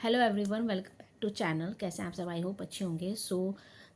Hello everyone, welcome back to channel. कैसे हैं आप सब? आई होप अच्छे होंगे।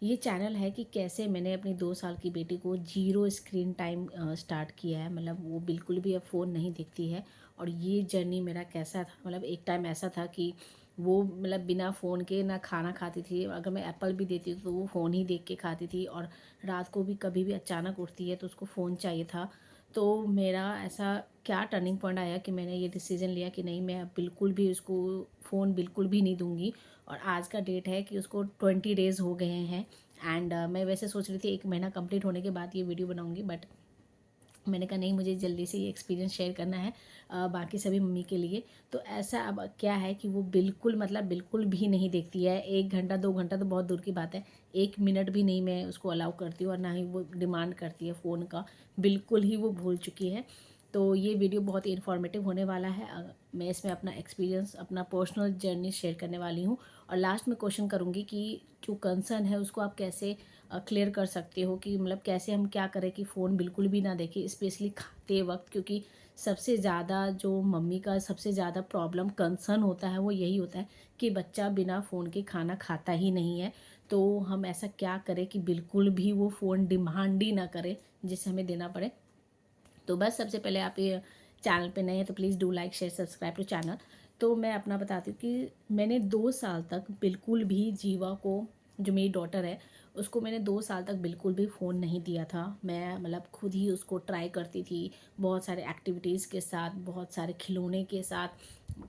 ये चैनल है कि कैसे मैंने अपनी 2 साल की बेटी को जीरो स्क्रीन टाइम स्टार्ट किया है। मतलब वो बिल्कुल भी अब फ़ोन नहीं देखती है। और ये जर्नी मेरा कैसा था, मतलब एक टाइम ऐसा था कि वो मतलब बिना फ़ोन के ना खाना खाती थी। अगर मैं एप्पल भी देती तो वो फ़ोन ही देख के खाती थी। और रात को भी कभी भी अचानक उठती है तो उसको फ़ोन चाहिए था। तो मेरा ऐसा क्या टर्निंग पॉइंट आया कि मैंने ये डिसीज़न लिया कि नहीं, मैं अब बिल्कुल भी उसको फ़ोन बिल्कुल भी नहीं दूंगी। और आज का डेट है कि उसको 20 डेज़ हो गए हैं। एंड मैं वैसे सोच रही थी 1 महीना कंप्लीट होने के बाद ये वीडियो बनाऊंगी, बट मैंने कहा नहीं, मुझे जल्दी से ये एक्सपीरियंस शेयर करना है बाकी सभी मम्मी के लिए। तो ऐसा अब क्या है कि वो बिल्कुल, मतलब बिल्कुल भी नहीं देखती है। 1 घंटा 2 घंटा तो बहुत दूर की बात है, 1 मिनट भी नहीं मैं उसको अलाउ करती हूँ। और ना ही वो डिमांड करती है फ़ोन का, बिल्कुल ही वो भूल चुकी है। तो ये वीडियो बहुत ही इन्फॉर्मेटिव होने वाला है। मैं इसमें अपना एक्सपीरियंस, अपना पर्सनल जर्नी शेयर करने वाली हूँ। और लास्ट में क्वेश्चन करूँगी कि जो कंसर्न है उसको आप कैसे क्लियर कर सकते हो, कि मतलब कैसे हम क्या करें कि फ़ोन बिल्कुल भी ना देखें, स्पेशली खाते वक्त। क्योंकि सबसे ज़्यादा जो मम्मी का सबसे ज़्यादा प्रॉब्लम कंसर्न होता है वो यही होता है कि बच्चा बिना फ़ोन के खाना खाता ही नहीं है। तो हम ऐसा क्या करें कि बिल्कुल भी वो फ़ोन डिमांड ही ना करे जिससे हमें देना पड़े। तो बस सबसे पहले आप ये चैनल पे नए हैं तो please do like share subscribe to channel. तो मैं अपना बताती हूँ कि मैंने 2 साल तक बिल्कुल भी जीवा को, जो मेरी डॉटर है, उसको मैंने 2 साल तक बिल्कुल भी फ़ोन नहीं दिया था। मैं मतलब खुद ही उसको ट्राई करती थी, बहुत सारे एक्टिविटीज़ के साथ, बहुत सारे खिलौने के साथ,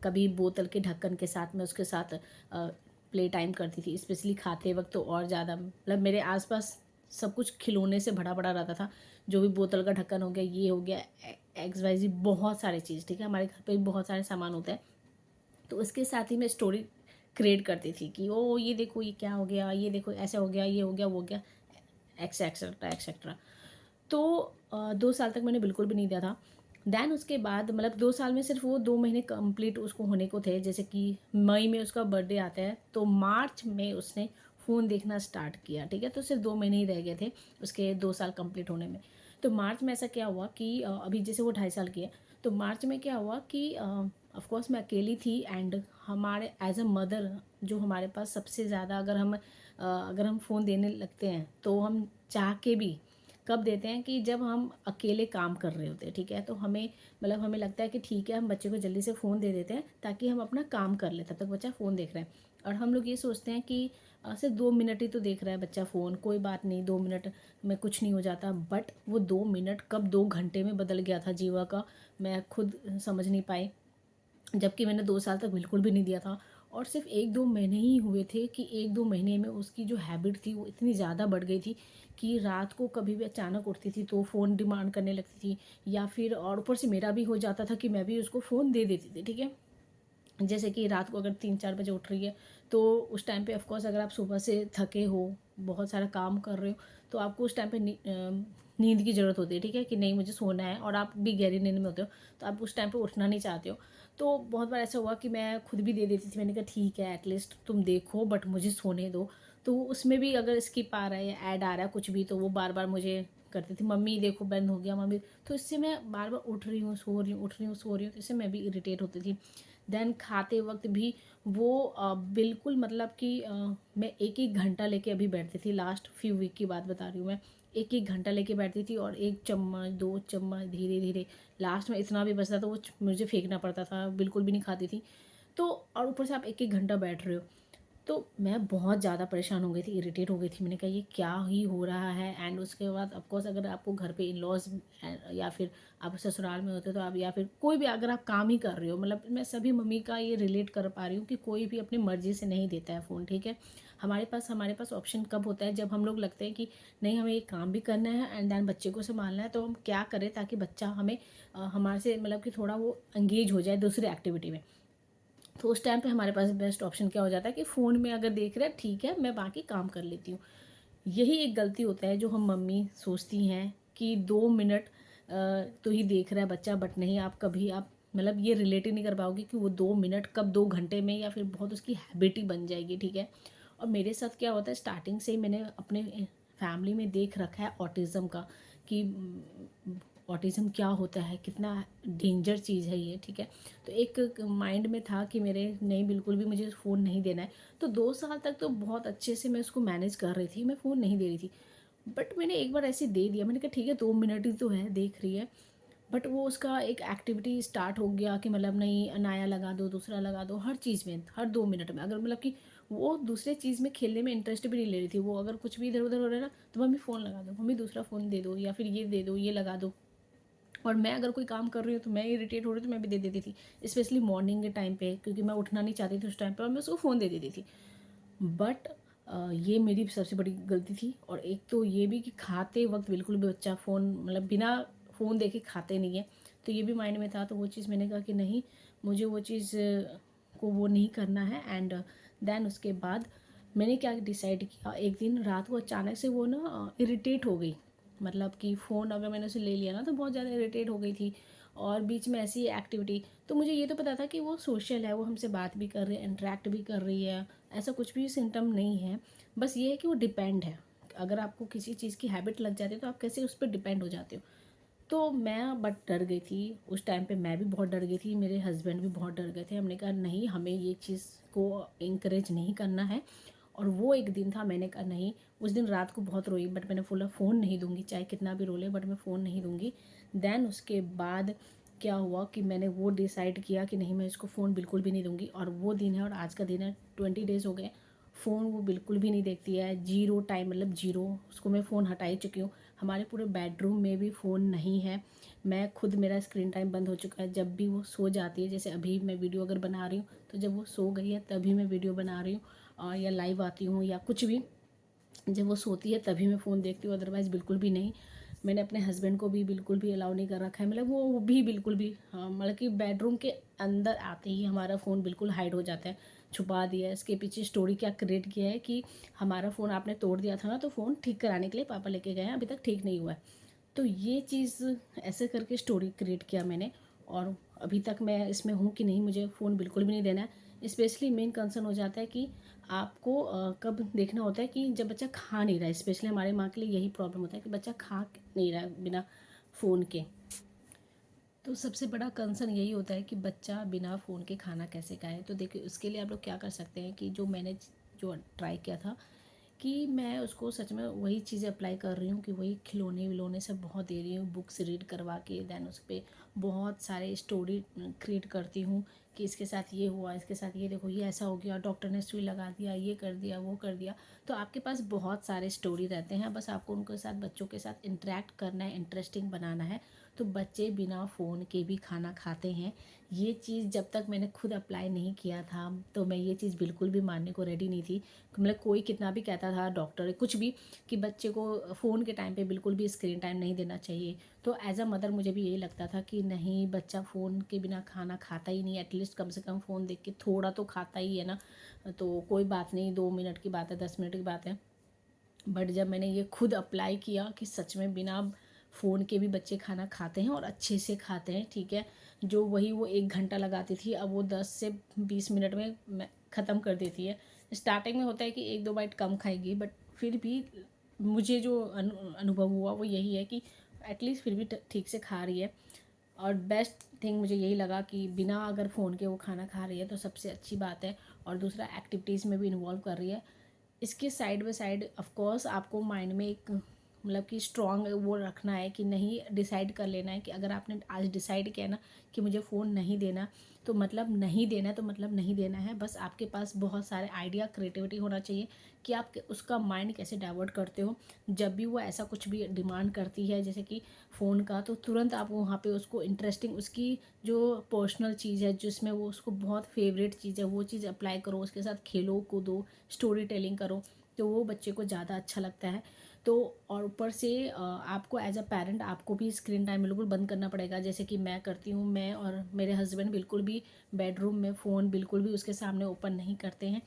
कभी बोतल के ढक्कन के साथ मैं उसके साथ प्ले टाइम करती थी। स्पेशली खाते वक्त तो और ज़्यादा, मतलब मेरे आसपास सब कुछ खिलौने से भरा पड़ा रहता था। जो भी बोतल का ढक्कन हो गया, ये हो गया, एक्स वाई जी, बहुत सारी चीज़, ठीक है, हमारे घर पे भी बहुत सारे सामान होते हैं। तो उसके साथ ही मैं स्टोरी क्रिएट करती थी कि ओ ये देखो ये क्या हो गया, ये देखो ऐसा हो गया, ये हो गया, वो हो गया, एक्सेट्रा एक्सेट्रा। तो 2 साल तक मैंने बिल्कुल भी नहीं दिया था। देन उसके बाद मतलब 2 साल में सिर्फ वो 2 महीने कंप्लीट उसको होने को थे। जैसे कि मई में उसका बर्थडे आता है तो मार्च में उसने फ़ोन देखना स्टार्ट किया, ठीक है। तो सिर्फ 2 महीने ही रह गए थे उसके 2 साल कंप्लीट होने में। तो मार्च में ऐसा क्या हुआ कि अभी जैसे वो 2.5 साल की है, तो मार्च में क्या हुआ कि ऑफकोर्स मैं अकेली थी। एंड हमारे एज अ मदर, जो हमारे पास सबसे ज़्यादा, अगर हम फ़ोन देने लगते हैं तो हम चाह के भी कब देते हैं कि जब हम अकेले काम कर रहे होते हैं, ठीक है। तो हमें, मतलब हमें लगता है कि ठीक है, हम बच्चे को जल्दी से फ़ोन दे देते हैं ताकि हम अपना काम कर लें, तब तक बच्चा फ़ोन देख रहा है। और हम लोग ये सोचते हैं कि सिर्फ 2 मिनट ही तो देख रहा है बच्चा फ़ोन, कोई बात नहीं, 2 मिनट में कुछ नहीं हो जाता। बट वो 2 मिनट कब 2 घंटे में बदल गया था जीवा का, मैं खुद समझ नहीं पाई। जबकि मैंने 2 साल तक बिल्कुल भी नहीं दिया था। और सिर्फ 1-2 महीने ही हुए थे कि 1-2 महीने में उसकी जो हैबिट थी वो इतनी ज़्यादा बढ़ गई थी कि रात को कभी भी अचानक उठती थी तो फ़ोन डिमांड करने लगती थी। या फिर और ऊपर से मेरा भी हो जाता था कि मैं भी उसको फ़ोन दे देती थी, ठीक है। जैसे कि रात को अगर 3-4 बजे उठ रही है तो उस टाइम पे ऑफकोर्स अगर आप सुबह से थके हो, बहुत सारा काम कर रहे हो, तो आपको उस टाइम पे नींद की ज़रूरत होती है, ठीक है, कि नहीं मुझे सोना है, और आप भी गहरी नींद में होते हो तो आप उस टाइम पे उठना नहीं चाहते हो। तो बहुत बार ऐसा हुआ कि मैं खुद भी दे देती थी। मैंने कहा ठीक है, एटलीस्ट तुम देखो बट मुझे सोने दो। तो उसमें भी अगर स्किप आ रहा है या ऐड आ रहा है कुछ भी, तो वो बार बार मुझे करती थी, मम्मी देखो बंद हो गया मम्मी। तो इससे मैं बार बार उठ रही हूँ, सो रही हूँ, उठ रही हूँ, सो रही हूँ, तो इससे मैं भी इरिटेट होती थी। देन खाते वक्त भी वो बिल्कुल, मतलब कि मैं एक एक घंटा लेके अभी बैठती थी। लास्ट फ्यू वीक की बात बता रही हूँ मैं। एक एक घंटा लेके बैठती थी और 1 चम्मच 2 चम्मच धीरे धीरे, लास्ट में इतना भी बचता तो वो मुझे फेंकना पड़ता था, बिल्कुल भी नहीं खाती थी। तो और ऊपर से आप एक एक घंटा बैठ रहे हो, तो मैं बहुत ज़्यादा परेशान हो गई थी, इरिटेट हो गई थी। मैंने कहा ये क्या ही हो रहा है। एंड उसके बाद ऑफकोर्स अगर आपको घर पे इन लॉज या फिर आप ससुराल में होते तो आप, या फिर कोई भी अगर आप काम ही कर रहे हो, मतलब मैं सभी मम्मी का ये रिलेट कर पा रही हूँ कि कोई भी अपनी मर्ज़ी से नहीं देता है फ़ोन, ठीक है। हमारे पास ऑप्शन कब होता है, जब हम लोग लगते हैं कि नहीं हमें ये काम भी करना है एंड देन बच्चे को संभालना है, तो हम क्या करें ताकि बच्चा हमें हमारे से, मतलब कि थोड़ा वो एंगेज हो जाए दूसरी एक्टिविटी में। तो उस टाइम पे हमारे पास बेस्ट ऑप्शन क्या हो जाता है कि फ़ोन में अगर देख रहे हैं ठीक है, मैं बाकी काम कर लेती हूँ। यही एक गलती होता है जो हम मम्मी सोचती हैं कि 2 मिनट तो ही देख रहा है बच्चा, बट नहीं, आप कभी आप मतलब ये रिलेट ही नहीं कर पाओगे कि वो 2 मिनट कब 2 घंटे में, या फिर बहुत उसकी हैबिट ही बन जाएगी, ठीक है। और मेरे साथ क्या होता है, स्टार्टिंग से ही मैंने अपने फैमिली में देख रखा है ऑटिज़म का, कि ऑटिज़म क्या होता है, कितना डेंजर चीज़ है ये, ठीक है। तो एक माइंड में था कि मेरे नहीं, बिल्कुल भी मुझे फ़ोन नहीं देना है। तो 2 साल तक तो बहुत अच्छे से मैं उसको मैनेज कर रही थी, मैं फ़ोन नहीं दे रही थी। बट मैंने एक बार ऐसे दे दिया, मैंने कहा ठीक है 2 मिनट ही तो है, देख रही है। बट वो उसका एक एक्टिविटी स्टार्ट हो गया कि मतलब नहीं, नया लगा दो, दूसरा लगा दो, हर चीज़ में, हर 2 मिनट में। अगर मतलब कि वो दूसरे चीज़ में खेलने में इंटरेस्ट भी नहीं ले रही थी, वो अगर कुछ भी इधर-उधर हो रहा है ना, तो मम्मी फ़ोन लगा दो, मम्मी दूसरा फ़ोन दे दो, या फिर ये दे दो, ये लगा दो। और मैं अगर कोई काम कर रही हूँ तो मैं इरिटेट हो रही हूँ तो मैं भी दे देती थी, स्पेशली मॉर्निंग के टाइम पे, क्योंकि मैं उठना नहीं चाहती थी उस टाइम पे, और मैं उसको फ़ोन दे देती थी। बट ये मेरी सबसे बड़ी गलती थी। और एक तो ये भी कि खाते वक्त बिल्कुल भी बच्चा फ़ोन, मतलब बिना फ़ोन देखे खाते नहीं है। तो ये भी माइंड में था, तो वो चीज़ मैंने कहा कि नहीं, मुझे वो चीज़ को वो नहीं करना है। एंड देन उसके बाद मैंने क्या डिसाइड किया, एक दिन रात को अचानक से वो ना इरिटेट हो गई। मतलब कि फ़ोन अगर मैंने उसे ले लिया ना तो बहुत ज़्यादा इरिटेट हो गई थी। और बीच में ऐसी एक्टिविटी, तो मुझे ये तो पता था कि वो सोशल है, वो हमसे बात भी कर रही है, इंटरेक्ट भी कर रही है, ऐसा कुछ भी सिम्टम नहीं है। बस ये है कि वो डिपेंड है। अगर आपको किसी चीज़ की हैबिट लग जाती है तो आप कैसे उस पर डिपेंड हो जाते हो। तो मैं बट डर गई थी उस टाइम पे, मैं भी बहुत डर गई थी, मेरे हस्बैंड भी बहुत डर गए थे। हमने कहा नहीं, हमें ये चीज़ को इंकरेज नहीं करना है। और वो एक दिन था, मैंने कहा नहीं। उस दिन रात को बहुत रोई, बट मैंने बोला फ़ोन नहीं दूंगी, चाहे कितना भी रो ले, बट मैं फ़ोन नहीं दूंगी। देन उसके बाद क्या हुआ कि मैंने वो डिसाइड किया कि नहीं, मैं इसको फ़ोन बिल्कुल भी नहीं दूंगी। और वो दिन है, और आज का दिन है, 20 डेज़ हो गए, फ़ोन वो बिल्कुल भी नहीं देखती है। जीरो टाइम, मतलब जीरो, उसको मैं फ़ोन हटा ही चुकी हूँ। हमारे पूरे बेडरूम में भी फ़ोन नहीं है। मैं खुद, मेरा स्क्रीन टाइम बंद हो चुका है। जब भी वो सो जाती है, जैसे अभी मैं वीडियो अगर बना रही हूँ, तो जब वो सो गई है तभी मैं वीडियो बना रही हूँ, या लाइव आती हूँ या कुछ भी। जब वो सोती है तभी मैं फ़ोन देखती हूँ, अदरवाइज़ बिल्कुल भी नहीं। मैंने अपने हस्बैंड को भी बिल्कुल भी अलाउ नहीं कर रखा है, मतलब वो भी बिल्कुल भी, हाँ, मतलब कि बेडरूम के अंदर आते ही हमारा फ़ोन बिल्कुल हाइड हो जाता है, छुपा दिया है। इसके पीछे स्टोरी क्या क्रिएट किया है कि हमारा फ़ोन आपने तोड़ दिया था ना, तो फ़ोन ठीक कराने के लिए पापा लेके गए हैं, अभी तक ठीक नहीं हुआ है। तो ये चीज़ ऐसे करके स्टोरी क्रिएट किया मैंने। और अभी तक मैं इसमें हूँ कि नहीं, मुझे फ़ोन बिल्कुल भी नहीं देना है। स्पेशली मेन कंसर्न हो जाता है कि आपको कब देखना होता है कि जब बच्चा खा नहीं रहा है। स्पेशली हमारे माँ के लिए यही प्रॉब्लम होता है कि बच्चा खा नहीं रहा है बिना फ़ोन के। तो सबसे बड़ा कंसर्न यही होता है कि बच्चा बिना फ़ोन के खाना कैसे खाए। तो देखिए, उसके लिए आप लोग क्या कर सकते हैं कि जो मैंने जो ट्राई किया था कि मैं उसको सच में वही चीज़ें अप्लाई कर रही हूँ, कि वही खिलौने विलौने सब बहुत दे रही हूँ, बुक्स रीड करवा के, देन उस पर बहुत सारे स्टोरी क्रिएट करती हूँ कि इसके साथ ये हुआ, इसके साथ ये देखो, ये ऐसा हो गया, डॉक्टर ने सुई लगा दिया, ये कर दिया, वो कर दिया। तो आपके पास बहुत सारे स्टोरी रहते हैं, बस आपको उनके साथ, बच्चों के साथ इंटरेक्ट करना है, इंटरेस्टिंग बनाना है। तो बच्चे बिना फ़ोन के भी खाना खाते हैं। ये चीज़ जब तक मैंने खुद अप्लाई नहीं किया था तो मैं ये चीज़ बिल्कुल भी मानने को रेडी नहीं थी। मतलब कोई कितना भी कहता था, डॉक्टर कुछ भी, कि बच्चे को फ़ोन के टाइम पे बिल्कुल भी स्क्रीन टाइम नहीं देना चाहिए। तो एज अ मदर मुझे भी यही लगता था कि नहीं, बच्चा फ़ोन के बिना खाना खाता ही नहीं, एटलीस्ट कम से कम फ़ोन देख के थोड़ा तो खाता ही है ना। तो कोई बात नहीं, 2 मिनट की बात है, 10 मिनट की बात है। बट जब मैंने ये खुद अप्लाई किया कि सच में बिना फ़ोन के भी बच्चे खाना खाते हैं और अच्छे से खाते हैं, ठीक है। जो वही वो 1 घंटा लगाती थी, अब वो 10 से 20 मिनट में ख़त्म कर देती है। स्टार्टिंग में होता है कि 1-2 बाइट कम खाएगी, बट फिर भी मुझे जो अनुभव हुआ वो यही है कि एटलीस्ट फिर भी ठीक से खा रही है। और बेस्ट थिंग मुझे यही लगा कि बिना अगर फ़ोन के वो खाना खा रही है तो सबसे अच्छी बात है। और दूसरा, एक्टिविटीज़ में भी इन्वॉल्व कर रही है। इसके side by side of course आपको माइंड में एक, मतलब कि स्ट्रॉन्ग वो रखना है कि नहीं, डिसाइड कर लेना है कि अगर आपने आज डिसाइड किया ना कि मुझे फ़ोन नहीं देना, तो मतलब नहीं देना है, तो मतलब नहीं देना है। बस आपके पास बहुत सारे आइडिया, क्रिएटिविटी होना चाहिए कि आप उसका माइंड कैसे डाइवर्ट करते हो। जब भी वो ऐसा कुछ भी डिमांड करती है जैसे कि फ़ोन का, तो तुरंत आप वहाँ पे उसको इंटरेस्टिंग, उसकी जो पर्सनल चीज़ है जिसमें वो उसको बहुत फेवरेट चीज़ है, वो चीज़ अप्लाई करो, उसके साथ खेलो कूदो, स्टोरी टेलिंग करो, तो वो बच्चे को ज़्यादा अच्छा लगता है। तो और ऊपर से आपको एज अ पेरेंट आपको भी स्क्रीन टाइम बिल्कुल बंद करना पड़ेगा, जैसे कि मैं करती हूँ। मैं और मेरे हस्बैंड बिल्कुल भी बेडरूम में फ़ोन बिल्कुल भी उसके सामने ओपन नहीं करते हैं।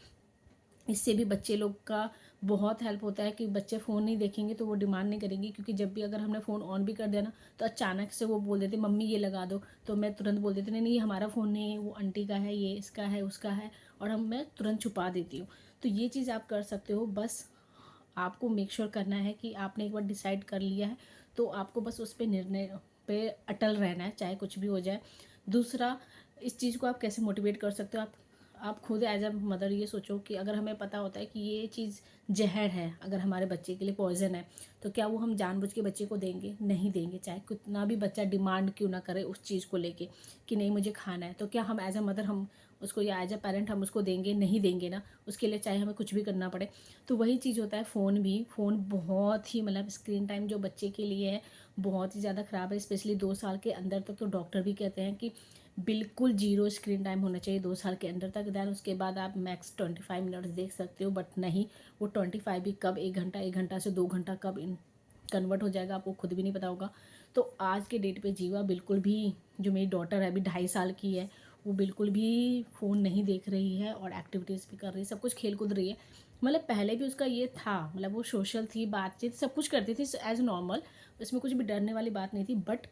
इससे भी बच्चे लोग का बहुत हेल्प होता है कि बच्चे फ़ोन नहीं देखेंगे तो वो डिमांड नहीं करेंगे, क्योंकि जब भी अगर हमने फ़ोन ऑन भी कर दिया ना, तो अचानक से वो बोल देते मम्मी ये लगा दो, तो मैं तुरंत बोल देती नहीं नहीं, ये हमारा फ़ोन नहीं है, वो आंटी का है, ये इसका है, उसका है। और मैं तुरंत छुपा देती हूँ। तो ये चीज़ आप कर सकते हो। बस आपको मेक श्योर करना है कि आपने एक बार डिसाइड कर लिया है, तो आपको बस उस पर निर्णय पे अटल रहना है, चाहे कुछ भी हो जाए। दूसरा, इस चीज़ को आप कैसे मोटिवेट कर सकते हो, आप खुद एज अ मदर ये सोचो कि अगर हमें पता होता है कि ये चीज़ जहर है, अगर हमारे बच्चे के लिए पॉइजन है, तो क्या वो हम जानबूझ के बच्चे को देंगे? नहीं देंगे, चाहे कितना भी बच्चा डिमांड क्यों ना करे उस चीज़ को लेके कि नहीं मुझे खाना है। तो क्या हम एज अ मदर हम उसको, या एज अ पेरेंट हम उसको देंगे? नहीं देंगे ना, उसके लिए चाहे हमें कुछ भी करना पड़े। तो वही चीज़ होता है फ़ोन भी। फ़ोन बहुत ही मतलब स्क्रीन टाइम जो बच्चे के लिए है बहुत ही ज़्यादा ख़राब है, स्पेशली 2 साल के अंदर तक। तो डॉक्टर भी कहते हैं कि बिल्कुल जीरो स्क्रीन टाइम होना चाहिए 2 साल के अंदर तक। दैन उसके बाद आप मैक्स 25 मिनट्स देख सकते हो, बट नहीं, वो 25 भी कब 1 घंटा से 2 घंटा कब कन्वर्ट हो जाएगा आपको खुद भी नहीं पता होगा। तो आज के डेट पे जीवा बिल्कुल भी, जो मेरी डॉटर है अभी 2.5 साल की है, वो बिल्कुल भी फ़ोन नहीं देख रही है और एक्टिविटीज़ भी कर रही है, सब कुछ खेल कूद रही है। मतलब पहले भी उसका ये था, मतलब वो सोशल थी, बातचीत सब कुछ करती थी एज नॉर्मल, उसमें कुछ भी डरने वाली बात नहीं थी। बट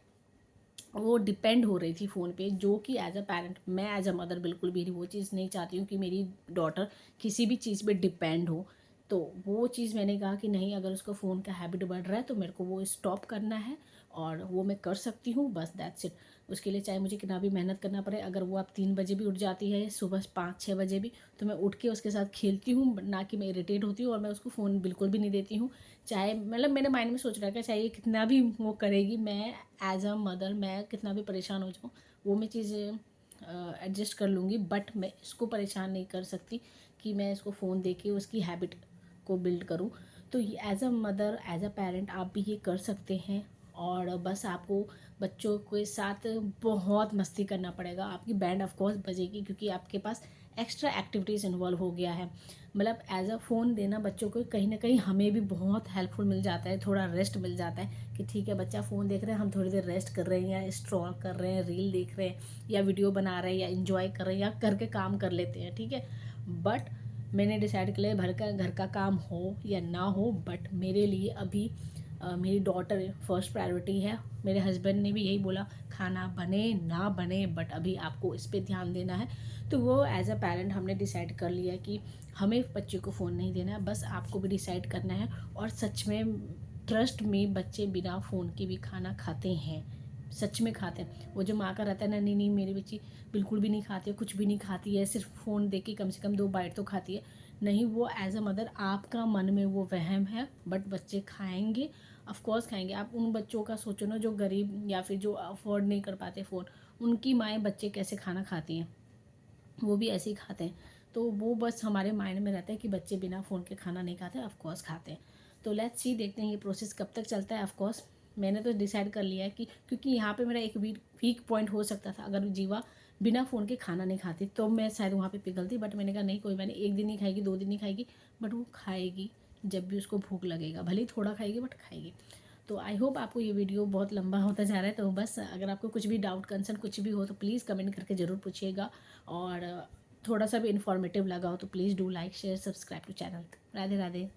वो डिपेंड हो रही थी फ़ोन पे, जो कि एज अ पेरेंट, मैं एज अ मदर बिल्कुल भी वो चीज़ नहीं चाहती हूँ कि मेरी डॉटर किसी भी चीज़ पे डिपेंड हो। तो वो चीज़ मैंने कहा कि नहीं, अगर उसको फ़ोन का हैबिट बढ़ रहा है तो मेरे को वो स्टॉप करना है, और वो मैं कर सकती हूँ, बस दैट्स इट। उसके लिए चाहे मुझे कितना भी मेहनत करना पड़े, अगर वो आप 3 बजे भी उठ जाती है, सुबह 5-6 बजे भी, तो मैं उठ के उसके साथ खेलती हूँ, ना कि मैं इरिटेट होती हूँ, और मैं उसको फ़ोन बिल्कुल भी नहीं देती हूँ। चाहे मतलब मेरे माइंड में सोच रहा है कि चाहे कितना भी वो करेगी, मैं एज अ मदर मैं कितना भी परेशान हो जाऊँ, वो मैं चीज़ें एडजस्ट कर लूँगी, बट मैं इसको परेशान नहीं कर सकती कि मैं इसको फ़ोन दे के उसकी हैबिट को बिल्ड करूँ। तो as a mother, as a parent आप भी ये कर सकते हैं, और बस आपको बच्चों के साथ बहुत मस्ती करना पड़ेगा। आपकी बैंड ऑफ कोर्स बजेगी, क्योंकि आपके पास एक्स्ट्रा एक्टिविटीज़ इन्वॉल्व हो गया है। मतलब एज अ फ़ोन देना बच्चों को कहीं ना कहीं हमें भी बहुत हेल्पफुल मिल जाता है, थोड़ा रेस्ट मिल जाता है कि ठीक है बच्चा फ़ोन देख रहे हैं, हम थोड़ी देर रेस्ट कर रहे हैं, या स्क्रॉल कर रहे हैं, रील देख रहे हैं, या वीडियो बना रहे हैं, या इंजॉय कर रहे हैं, या करके काम कर लेते हैं, ठीक है। बट मैंने डिसाइड कर लिया, घर का काम हो या ना हो, बट मेरे लिए अभी मेरी डॉटर फर्स्ट प्रायोरिटी है। मेरे हस्बैंड ने भी यही बोला, खाना बने ना बने बट अभी आपको इस पर ध्यान देना है। तो वो एज अ पेरेंट हमने डिसाइड कर लिया कि हमें बच्चे को फ़ोन नहीं देना है, बस आपको भी डिसाइड करना है। और सच में ट्रस्ट में बच्चे बिना फ़ोन के भी खाना खाते हैं, सच में खाते हैं। वो जो माँ का रहता है ना, नहीं नहीं मेरी बच्ची बिल्कुल भी नहीं खाती है, कुछ भी नहीं खाती है, सिर्फ फ़ोन दे के कम से कम 2 बाइट तो खाती है, नहीं, वो एज अ मदर आपका मन में वो वहम है, बट बच्चे खाएंगे, ऑफ कोर्स खाएंगे। आप उन बच्चों का सोचो ना जो गरीब या फिर जो अफोर्ड नहीं कर पाते फ़ोन, उनकी माएँ बच्चे कैसे खाना खाती हैं, वो भी ऐसे ही खाते हैं। तो वो बस हमारे माइंड में रहता है कि बच्चे बिना फ़ोन के खाना नहीं खाते, ऑफ कोर्स खाते हैं। तो लेट्स सी, देखते हैं ये प्रोसेस कब तक चलता है। ऑफ कोर्स मैंने तो डिसाइड कर लिया है कि, क्योंकि यहाँ पे मेरा एक वीक पॉइंट हो सकता था, अगर जीवा बिना फ़ोन के खाना नहीं खाती तो मैं शायद वहाँ पे पिघलती, बट मैंने कहा नहीं, कोई मैंने 1 दिन नहीं खाएगी, 2 दिन नहीं खाएगी, बट वो खाएगी जब भी उसको भूख लगेगा, भले ही थोड़ा खाएगी बट खाएगी। तो आई होप आपको ये वीडियो बहुत लंबा होता जा रहा है, तो बस अगर आपको कुछ भी डाउट कंसर्न कुछ भी हो तो प्लीज़ कमेंट करके ज़रूर पूछिएगा, और थोड़ा सा भी इन्फॉर्मेटिव लगा हो तो please do like share subscribe to channel. Radhe Radhe.